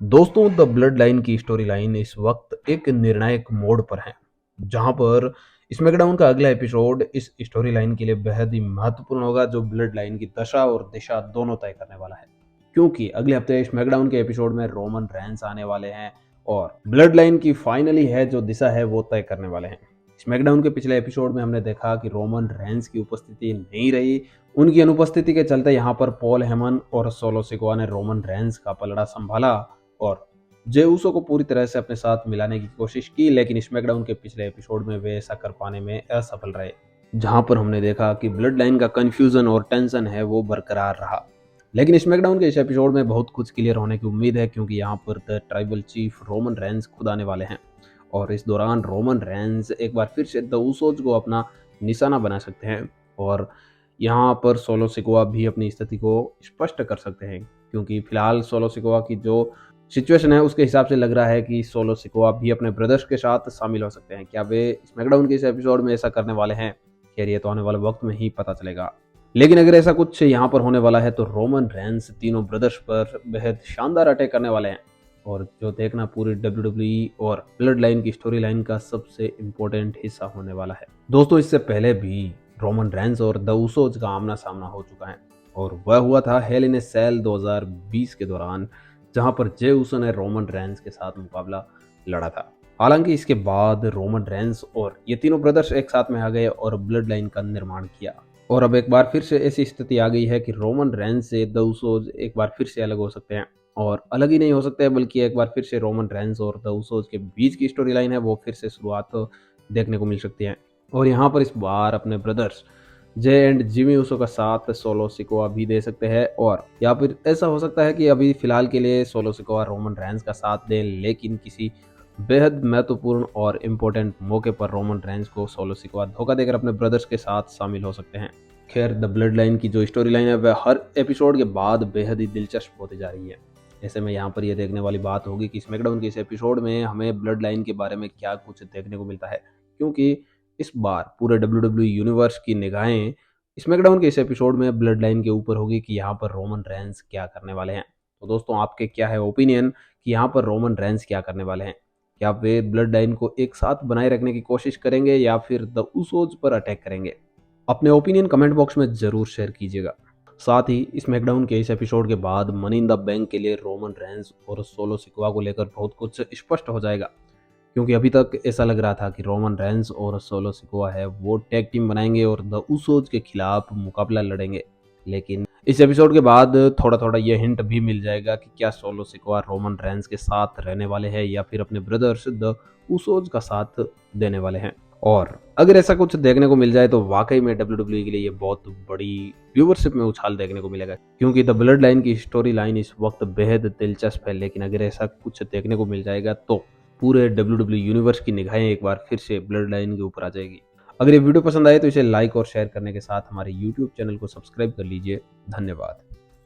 दोस्तों the blood line की story line इस वक्त एक निर्णायक मोड़ पर है, जहां पर स्मैकडाउन का अगला एपिसोड इस स्टोरी लाइन के लिए बेहद ही महत्वपूर्ण होगा, जो ब्लड लाइन की दशा और दिशा दोनों तय करने वाला है। क्योंकि अगले हफ्ते स्मैकडाउन के एपिसोड में रोमन रेंस आने वाले हैं और ब्लड लाइन की फाइनली है जो दिशा है वो तय करने वाले हैं। स्मैकडाउन के पिछले एपिसोड में हमने देखा कि रोमन रेंस की उपस्थिति नहीं रही। उनकी अनुपस्थिति के चलते यहाँ पर पॉल हेमन और सोलो सिकोआ ने रोमन रेंस का पलड़ा संभाला और जे उसो को पूरी तरह से अपने साथ मिलाने की कोशिश की, लेकिन स्मैकडाउन के पिछले एपिसोड में वे ऐसा कर पाने में असफल रहे, जहां पर हमने देखा कि ब्लड लाइन का कंफ्यूजन और टेंशन है वो बरकरार रहा। लेकिन स्मैकडाउन के इस एपिसोड में बहुत कुछ क्लियर होने की उम्मीद है, क्योंकि यहाँ पर the tribal chief Roman Reigns खुद आने वाले हैं और इस दौरान रोमन रेंस एक बार फिर से द उसोज को अपना निशाना बना सकते हैं और यहाँ पर सोलो सिकोआ भी अपनी स्थिति को स्पष्ट कर सकते हैं, क्योंकि फिलहाल सोलो सिकोआ की जो सिचुएशन है उसके हिसाब से लग रहा है कि सोलो सिकोआ भी अपने ब्रदर्स के साथ शामिल हो सकते हैं। क्या वे स्मैकडाउन के इस एपिसोड में ऐसा करने वाले हैं? खैर, ये तो आने वाले वक्त में ही पता चलेगा। लेकिन अगर ऐसा कुछ यहाँ पर होने वाला है तो रोमन रेंस तीनों ब्रदर्स पर बेहद शानदार अटैक करने वाले हैं, और जो देखना पूरी WWE और ब्लड लाइन की स्टोरी लाइन का सबसे इम्पोर्टेंट हिस्सा होने वाला है। दोस्तों, इससे पहले भी रोमन रेंस और द उसोज का आमना सामना हो चुका है, और वह हुआ था हेल इन ए सेल 2020 के दौरान, जहां पर जे उसो ने रोमन रेंस के साथ मुकाबला लड़ा था। हालांकि इसके बाद रोमन रेंस और ये तीनों ब्रदर्स एक साथ में आ गए और ब्लड लाइन का निर्माण किया, और अब एक बार फिर से ऐसी स्थिति आ गई है कि रोमन रेंस से द उसोज एक बार फिर से अलग हो सकते हैं, और अलग ही नहीं हो सकते हैं बल्कि एक बार फिर से रोमन रेंस और द उसोज के बीच की स्टोरी लाइन है वो फिर से शुरुआत देखने को मिल सकती है। और यहाँ पर इस बार अपने brothers J and Jimmy Uso का साथ सोलो सिकोआ भी दे सकते हैं, और या फिर ऐसा हो सकता है कि अभी फिलहाल के लिए सोलो सिकोआ रोमन रेंस का साथ दें, लेकिन किसी बेहद महत्वपूर्ण और इम्पोर्टेंट मौके पर रोमन रेंस को सोलो सिकोआ धोखा देकर अपने ब्रदर्स के साथ शामिल हो सकते हैं। खैर, द ब्लड लाइन की जो स्टोरी लाइन है वह हर एपिसोड के बाद बेहद ही दिलचस्प होती जा रही है। ऐसे में यहाँ पर यह देखने वाली बात होगी कि स्मैकडाउन के इस एपिसोड में हमें ब्लड लाइन के बारे में क्या कुछ देखने को मिलता है, क्योंकि इस बार पूरे WWE यूनिवर्स की निगाहें स्मैकडाउन के इस एपिसोड में ब्लड लाइन के ऊपर होगी कि यहाँ पर रोमन रेंस क्या करने वाले हैं। तो दोस्तों, आपके क्या है ओपिनियन कि यहाँ पर रोमन रेंस क्या करने वाले हैं? क्या वे ब्लड लाइन को एक साथ बनाए रखने की कोशिश करेंगे या फिर द उसोज पर अटैक करेंगे? अपने ओपिनियन कमेंट बॉक्स में जरूर शेयर कीजिएगा। साथ ही स्मैकडाउन के इस एपिसोड के बाद मनी इन द बैंक के लिए रोमन रेंस और सोलो सिकोआ को लेकर बहुत कुछ स्पष्ट हो जाएगा, क्योंकि अभी तक ऐसा लग रहा था कि रोमन रेंस और सोलो सिकोआ है वो टैग टीम बनाएंगे और द उसोज के खिलाफ मुकाबला लड़ेंगे। लेकिन इस एपिसोड के बाद थोड़ा थोड़ा ये हिंट भी मिल जाएगा कि क्या सोलो सिकोआ रोमन रेंस के साथ रहने वाले हैं या फिर अपने ब्रदर्स द उसोज का साथ देने वाले हैं। और अगर ऐसा कुछ देखने को मिल जाए तो वाकई में WWE के लिए ये बहुत बड़ी व्यूवरशिप में उछाल देखने को मिलेगा, क्योंकि द ब्लड लाइन की स्टोरी लाइन इस वक्त बेहद दिलचस्प है। लेकिन अगर ऐसा कुछ देखने को मिल जाएगा तो पूरे WWE यूनिवर्स की निगाहें एक बार फिर से ब्लड लाइन के ऊपर आ जाएगी। अगर ये वीडियो पसंद आए तो इसे लाइक और शेयर करने के साथ हमारे YouTube चैनल को सब्सक्राइब कर लीजिए। धन्यवाद।